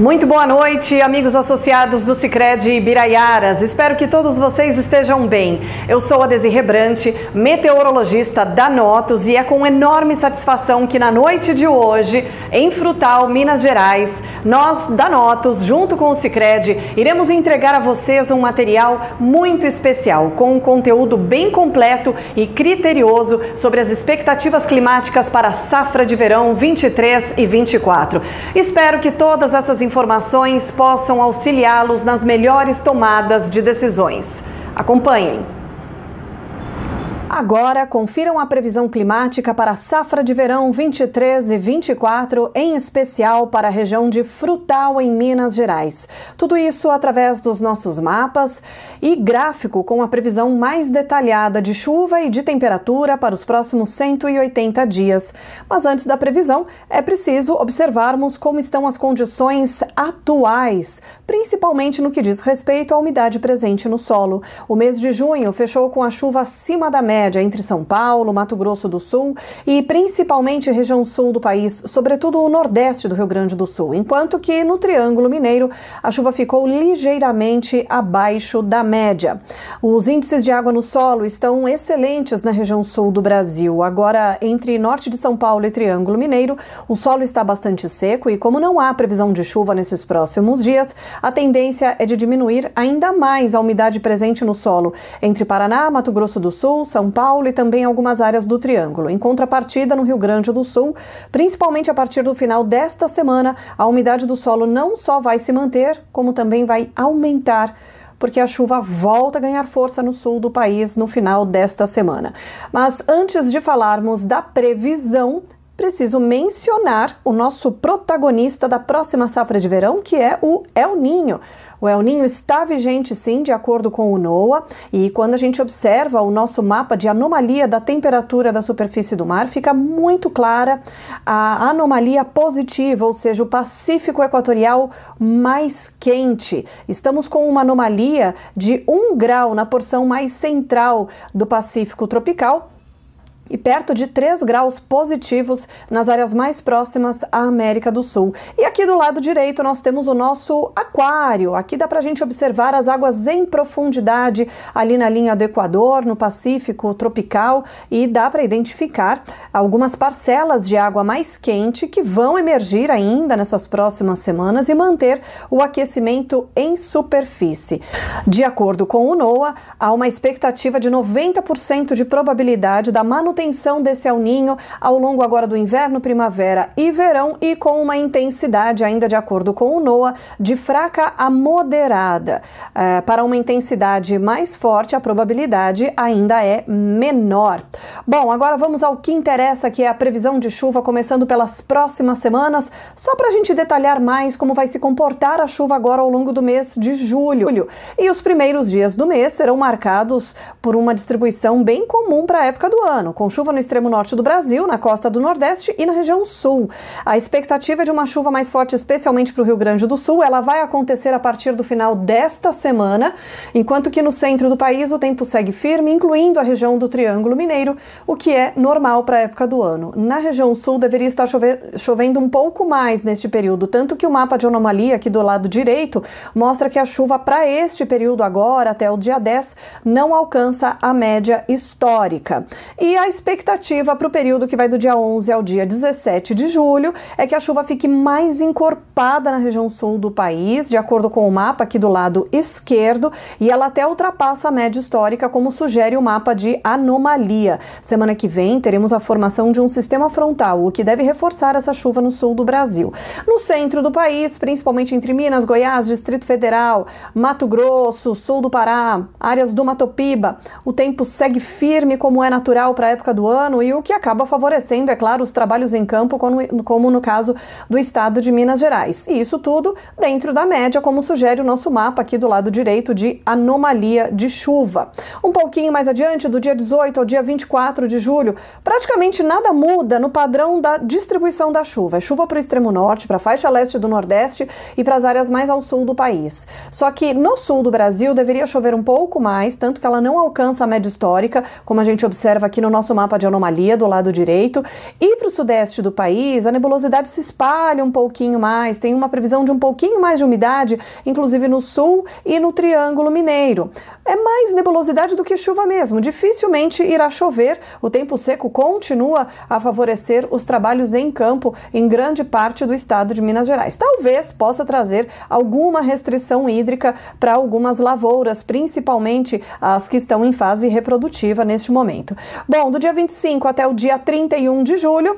Muito boa noite, amigos associados do Sicredi Biraiaras. Espero que todos vocês estejam bem. Eu sou a Desirê Brant, meteorologista da Notus, e é com enorme satisfação que na noite de hoje, em Frutal, Minas Gerais, nós da Notus, junto com o Sicredi, iremos entregar a vocês um material muito especial, com um conteúdo bem completo e criterioso sobre as expectativas climáticas para a safra de verão 23 e 24. Espero que todas essas informações possam auxiliá-los nas melhores tomadas de decisões. Acompanhem. Agora, confiram a previsão climática para a safra de verão 23 e 24, em especial para a região de Frutal, em Minas Gerais. Tudo isso através dos nossos mapas e gráfico com a previsão mais detalhada de chuva e de temperatura para os próximos 180 dias. Mas antes da previsão, é preciso observarmos como estão as condições atuais, principalmente no que diz respeito à umidade presente no solo. O mês de junho fechou com a chuva acima da média entre São Paulo, Mato Grosso do Sul e principalmente região sul do país, sobretudo o nordeste do Rio Grande do Sul, enquanto que no Triângulo Mineiro a chuva ficou ligeiramente abaixo da média. Os índices de água no solo estão excelentes na região sul do Brasil. Agora, entre norte de São Paulo e Triângulo Mineiro, o solo está bastante seco e, como não há previsão de chuva nesses próximos dias, a tendência é de diminuir ainda mais a umidade presente no solo entre Paraná, Mato Grosso do Sul, São Paulo e também algumas áreas do Triângulo. Em contrapartida, no Rio Grande do Sul, principalmente a partir do final desta semana, a umidade do solo não só vai se manter, como também vai aumentar, porque a chuva volta a ganhar força no sul do país no final desta semana. Mas antes de falarmos da previsão, preciso mencionar o nosso protagonista da próxima safra de verão, que é o El Niño. O El Niño está vigente, sim, de acordo com o NOAA, e quando a gente observa o nosso mapa de anomalia da temperatura da superfície do mar, fica muito clara a anomalia positiva, ou seja, o Pacífico Equatorial mais quente. Estamos com uma anomalia de 1 grau na porção mais central do Pacífico tropical, e perto de 3 graus positivos nas áreas mais próximas à América do Sul. E aqui do lado direito nós temos o nosso aquário. Aqui dá pra gente observar as águas em profundidade ali na linha do Equador, no Pacífico tropical, e dá para identificar algumas parcelas de água mais quente que vão emergir ainda nessas próximas semanas e manter o aquecimento em superfície. De acordo com o NOAA, há uma expectativa de 90% de probabilidade da manutenção desse El Niño ao longo agora do inverno, primavera e verão, e com uma intensidade, ainda de acordo com o NOAA, de fraca a moderada. Para uma intensidade mais forte, a probabilidade ainda é menor. Bom, agora vamos ao que interessa, que é a previsão de chuva começando pelas próximas semanas, só para a gente detalhar mais como vai se comportar a chuva agora ao longo do mês de julho. E os primeiros dias do mês serão marcados por uma distribuição bem comum para a época do ano, com chuva no extremo norte do Brasil, na costa do Nordeste e na região sul. A expectativa é de uma chuva mais forte, especialmente para o Rio Grande do Sul. Ela vai acontecer a partir do final desta semana, enquanto que no centro do país o tempo segue firme, incluindo a região do Triângulo Mineiro, o que é normal para a época do ano. Na região sul deveria estar chovendo um pouco mais neste período, tanto que o mapa de anomalia aqui do lado direito mostra que a chuva para este período agora, até o dia 10, não alcança a média histórica. E a expectativa para o período que vai do dia 11 ao dia 17 de julho é que a chuva fique mais encorpada na região sul do país, de acordo com o mapa aqui do lado esquerdo, e ela até ultrapassa a média histórica, como sugere o mapa de anomalia. Semana que vem teremos a formação de um sistema frontal, o que deve reforçar essa chuva no sul do Brasil. No centro do país, principalmente entre Minas, Goiás, Distrito Federal, Mato Grosso, sul do Pará, áreas do Mato Piba, o tempo segue firme, como é natural para a época do ano, e o que acaba favorecendo, é claro, os trabalhos em campo, como no caso do estado de Minas Gerais. E isso tudo dentro da média, como sugere o nosso mapa aqui do lado direito de anomalia de chuva. Um pouquinho mais adiante, do dia 18 ao dia 24 de julho, praticamente nada muda no padrão da distribuição da chuva. É chuva para o extremo norte, para a faixa leste do Nordeste e para as áreas mais ao sul do país. Só que no sul do Brasil deveria chover um pouco mais, tanto que ela não alcança a média histórica, como a gente observa aqui no nosso nosso mapa de anomalia do lado direito. E para o sudeste do país, a nebulosidade se espalha um pouquinho mais, tem uma previsão de um pouquinho mais de umidade, inclusive no sul e no Triângulo Mineiro. É mais nebulosidade do que chuva mesmo, dificilmente irá chover. O tempo seco continua a favorecer os trabalhos em campo em grande parte do estado de Minas Gerais. Talvez possa trazer alguma restrição hídrica para algumas lavouras, principalmente as que estão em fase reprodutiva neste momento. Bom, do dia 25 até o dia 31 de julho,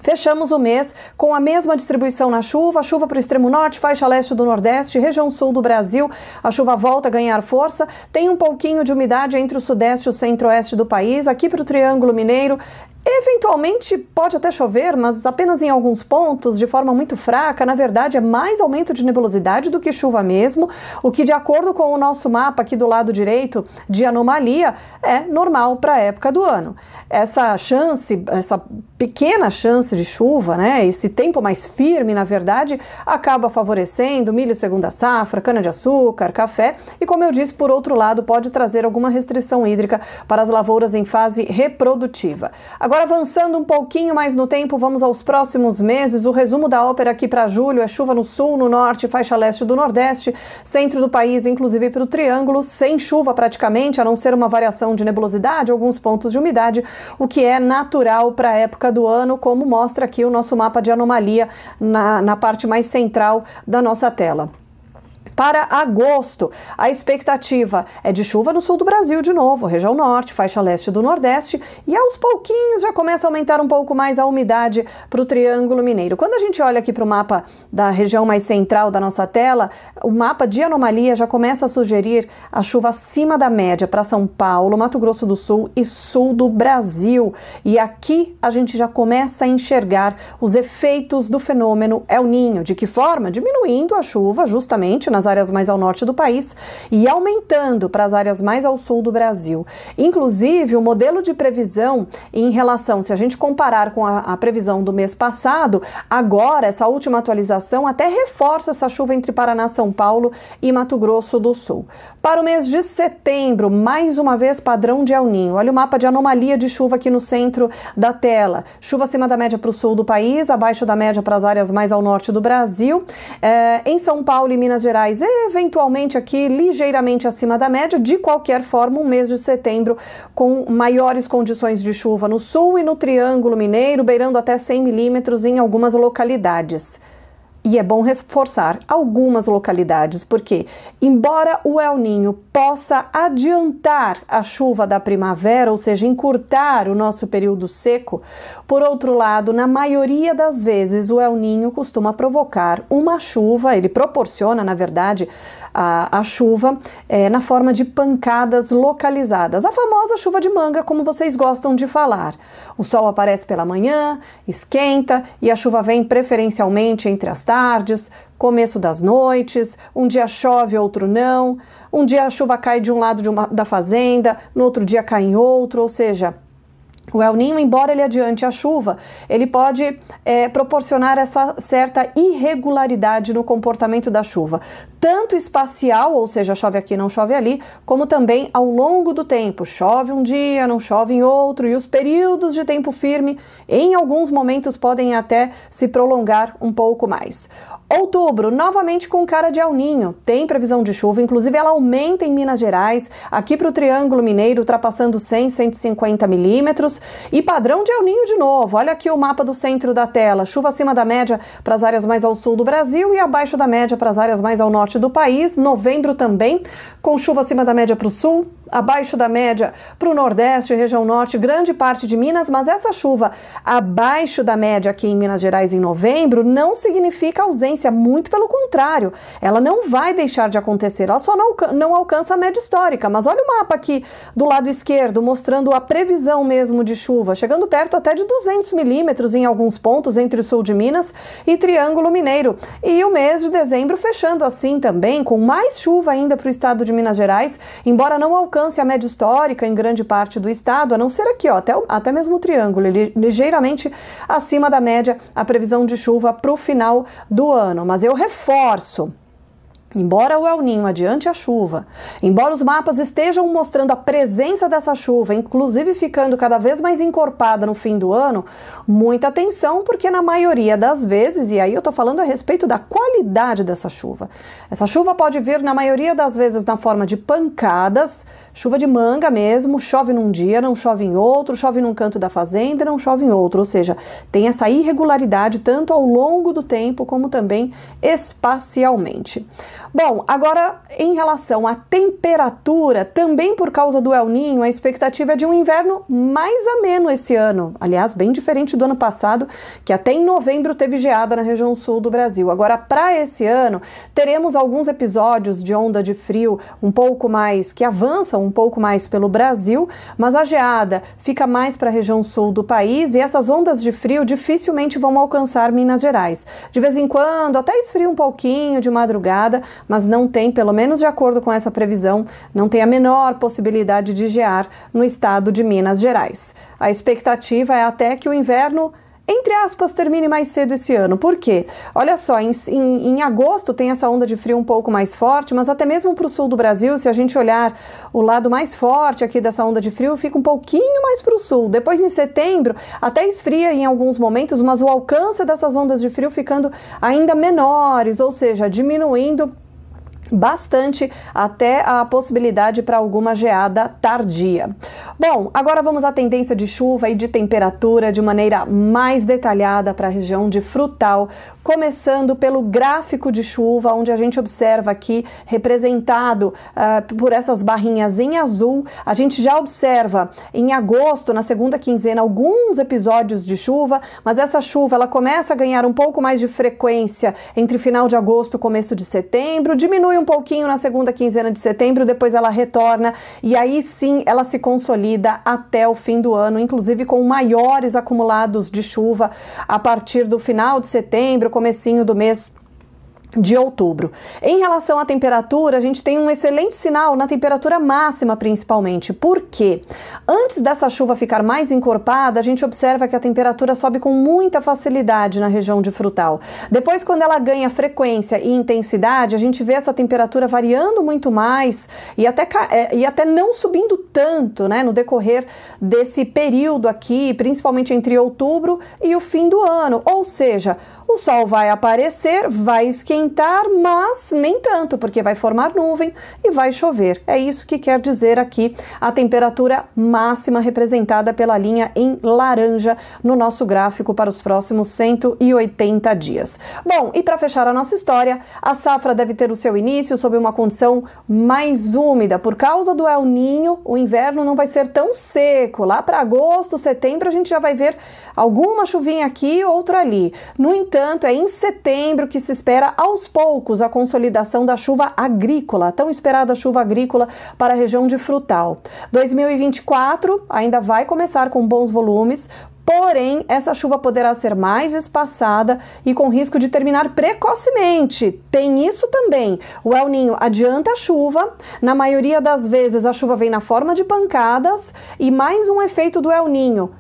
fechamos o mês com a mesma distribuição na chuva, chuva para o extremo norte, faixa leste do nordeste, região sul do Brasil, a chuva volta a ganhar força, tem um pouquinho de umidade entre o sudeste e o centro-oeste do país, aqui para o Triângulo Mineiro. Eventualmente pode até chover, mas apenas em alguns pontos, de forma muito fraca. Na verdade, é mais aumento de nebulosidade do que chuva mesmo, o que, de acordo com o nosso mapa aqui do lado direito de anomalia, é normal para a época do ano. Essa chance, essa pequena chance de chuva, né, esse tempo mais firme, na verdade, acaba favorecendo milho segunda safra, cana-de-açúcar, café e, como eu disse, por outro lado, pode trazer alguma restrição hídrica para as lavouras em fase reprodutiva. Agora, avançando um pouquinho mais no tempo, vamos aos próximos meses. O resumo da ópera aqui para julho é chuva no sul, no norte, faixa leste do nordeste, centro do país, inclusive para o Triângulo, sem chuva praticamente, a não ser uma variação de nebulosidade, alguns pontos de umidade, o que é natural para a época do ano, como mostra aqui o nosso mapa de anomalia na parte mais central da nossa tela. Para agosto, a expectativa é de chuva no sul do Brasil de novo, região norte, faixa leste do nordeste, e aos pouquinhos já começa a aumentar um pouco mais a umidade para o Triângulo Mineiro. Quando a gente olha aqui para o mapa da região mais central da nossa tela, o mapa de anomalia já começa a sugerir a chuva acima da média para São Paulo, Mato Grosso do Sul e sul do Brasil. E aqui a gente já começa a enxergar os efeitos do fenômeno El Niño. De que forma? Diminuindo a chuva justamente nas áreas mais ao norte do país e aumentando para as áreas mais ao sul do Brasil. Inclusive, o modelo de previsão em relação, se a gente comparar com a previsão do mês passado, agora essa última atualização até reforça essa chuva entre Paraná, São Paulo e Mato Grosso do Sul. Para o mês de setembro, mais uma vez padrão de El Niño. Olha o mapa de anomalia de chuva aqui no centro da tela. Chuva acima da média para o sul do país, abaixo da média para as áreas mais ao norte do Brasil. Em São Paulo e Minas Gerais, eventualmente aqui ligeiramente acima da média. De qualquer forma, um mês de setembro com maiores condições de chuva no sul e no Triângulo Mineiro, beirando até 100 milímetros em algumas localidades. E é bom reforçar algumas localidades, porque, embora o El Niño possa adiantar a chuva da primavera, ou seja, encurtar o nosso período seco, por outro lado, na maioria das vezes, o El Niño costuma provocar uma chuva, ele proporciona, na verdade, a chuva na forma de pancadas localizadas. A famosa chuva de manga, como vocês gostam de falar. O sol aparece pela manhã, esquenta e a chuva vem preferencialmente entre as tardes, começo das noites, um dia chove, outro não, um dia a chuva cai de um lado da fazenda, no outro dia cai em outro, ou seja, o El Niño, embora ele adiante a chuva, ele pode proporcionar essa certa irregularidade no comportamento da chuva, tanto espacial, ou seja, chove aqui, não chove ali, como também ao longo do tempo. Chove um dia, não chove em outro, e os períodos de tempo firme, em alguns momentos, podem até se prolongar um pouco mais. Outubro, novamente com cara de El Niño, tem previsão de chuva, inclusive ela aumenta em Minas Gerais, aqui para o Triângulo Mineiro, ultrapassando 100, 150 milímetros, e padrão de El Niño de novo. Olha aqui o mapa do centro da tela, chuva acima da média para as áreas mais ao sul do Brasil e abaixo da média para as áreas mais ao norte do país. Novembro também, com chuva acima da média para o sul, abaixo da média para o nordeste, região norte, grande parte de Minas, mas essa chuva abaixo da média aqui em Minas Gerais em novembro não significa ausência, muito pelo contrário, ela não vai deixar de acontecer, ela só não alcança a média histórica. Mas olha o mapa aqui do lado esquerdo, mostrando a previsão mesmo de chuva, chegando perto até de 200 milímetros em alguns pontos entre o sul de Minas e Triângulo Mineiro. E o mês de dezembro fechando assim também, com mais chuva ainda para o estado de Minas Gerais, embora não alcance a média histórica em grande parte do estado, a não ser aqui, ó, até mesmo o Triângulo, ligeiramente acima da média a previsão de chuva para o final do ano. Mas eu reforço, Embora o El Niño adiante a chuva, embora os mapas estejam mostrando a presença dessa chuva, inclusive ficando cada vez mais encorpada no fim do ano, muita atenção, porque na maioria das vezes, e aí eu estou falando a respeito da qualidade dessa chuva, essa chuva pode vir na maioria das vezes na forma de pancadas, chuva de manga mesmo, chove num dia, não chove em outro, chove num canto da fazenda e não chove em outro, ou seja, tem essa irregularidade tanto ao longo do tempo como também espacialmente. Bom, agora em relação à temperatura, também por causa do El Niño, a expectativa é de um inverno mais ameno esse ano. Aliás, bem diferente do ano passado, que até em novembro teve geada na região sul do Brasil. Agora, para esse ano, teremos alguns episódios de onda de frio um pouco mais, que avançam um pouco mais pelo Brasil, mas a geada fica mais para a região sul do país e essas ondas de frio dificilmente vão alcançar Minas Gerais. De vez em quando, até esfria um pouquinho de madrugada, mas não tem, pelo menos de acordo com essa previsão, não tem a menor possibilidade de gear no estado de Minas Gerais. A expectativa é até que o inverno, entre aspas, termine mais cedo esse ano. Por quê? Olha só, em agosto tem essa onda de frio um pouco mais forte, mas até mesmo para o sul do Brasil, se a gente olhar o lado mais forte aqui dessa onda de frio, fica um pouquinho mais para o sul. Depois, em setembro, até esfria em alguns momentos, mas o alcance dessas ondas de frio ficando ainda menores, ou seja, diminuindo bastante até a possibilidade para alguma geada tardia. Bom, agora vamos à tendência de chuva e de temperatura de maneira mais detalhada para a região de Frutal, começando pelo gráfico de chuva, onde a gente observa aqui representado por essas barrinhas em azul. A gente já observa em agosto, na segunda quinzena, alguns episódios de chuva, mas essa chuva ela começa a ganhar um pouco mais de frequência entre final de agosto e começo de setembro, diminui um pouquinho na segunda quinzena de setembro, depois ela retorna e aí sim ela se consolida até o fim do ano, inclusive com maiores acumulados de chuva a partir do final de setembro, comecinho do mês de outubro. Em relação à temperatura, a gente tem um excelente sinal na temperatura máxima principalmente. Por quê? Antes dessa chuva ficar mais encorpada, a gente observa que a temperatura sobe com muita facilidade na região de Frutal. Depois, quando ela ganha frequência e intensidade, a gente vê essa temperatura variando muito mais e até não subindo tanto, né, no decorrer desse período aqui, principalmente entre outubro e o fim do ano. Ou seja, o sol vai aparecer, vai esquentar, mas nem tanto, porque vai formar nuvem e vai chover. É isso que quer dizer aqui a temperatura máxima representada pela linha em laranja no nosso gráfico para os próximos 180 dias. Bom, e para fechar a nossa história, a safra deve ter o seu início sob uma condição mais úmida. Por causa do El Niño, o inverno não vai ser tão seco. Lá para agosto, setembro, a gente já vai ver alguma chuvinha aqui, outra ali. No entanto, é em setembro que se espera aos poucos a consolidação da chuva agrícola, a tão esperada chuva agrícola para a região de Frutal. 2024 ainda vai começar com bons volumes, porém essa chuva poderá ser mais espaçada e com risco de terminar precocemente. Tem isso também. O El Niño adianta a chuva, na maioria das vezes a chuva vem na forma de pancadas e mais um efeito do El Niño,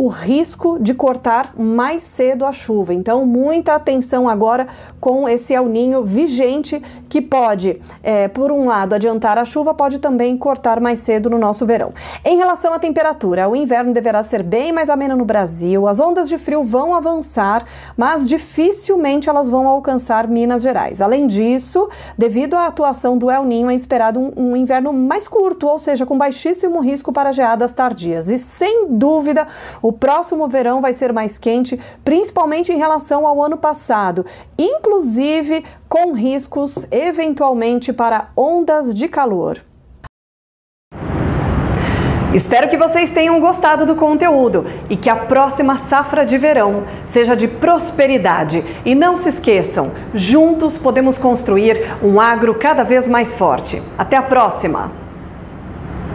o risco de cortar mais cedo a chuva. Então, muita atenção agora com esse El Niño vigente que pode, por um lado, adiantar a chuva, pode também cortar mais cedo no nosso verão. Em relação à temperatura, o inverno deverá ser bem mais ameno no Brasil, as ondas de frio vão avançar, mas dificilmente elas vão alcançar Minas Gerais. Além disso, devido à atuação do El Niño, é esperado um inverno mais curto, ou seja, com baixíssimo risco para geadas tardias. E, sem dúvida, o próximo verão vai ser mais quente, principalmente em relação ao ano passado, inclusive com riscos eventualmente para ondas de calor. Espero que vocês tenham gostado do conteúdo e que a próxima safra de verão seja de prosperidade. E não se esqueçam, juntos podemos construir um agro cada vez mais forte. Até a próxima!